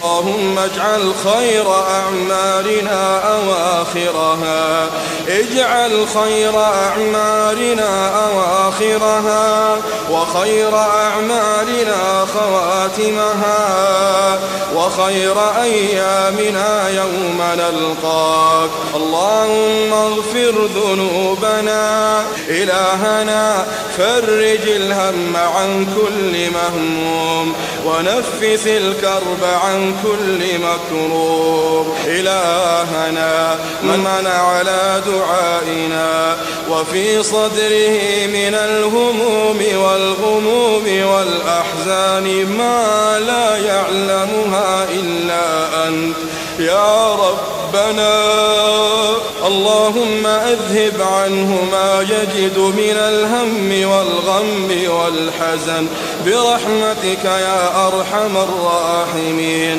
اللهم اجعل خير أعمالنا أواخرها، اجعل خير أعمالنا أواخرها، وخير أعمالنا خواتمها، وخير أيامنا يوم نلقاك. اللهم اغفر ذنوبنا. إلهنا فرج الهم عن كل مهموم، ونفس الكرب عن كل مكروب. إلهنا من على دعائنا وفي صدره من الهموم والغموم والأحزان ما لا يعلمها إلا أنت يا ربنا. اللهم أذهب عنه ما يجد من الهم والغم والحزن برحمتك يا أرحم الراحمين.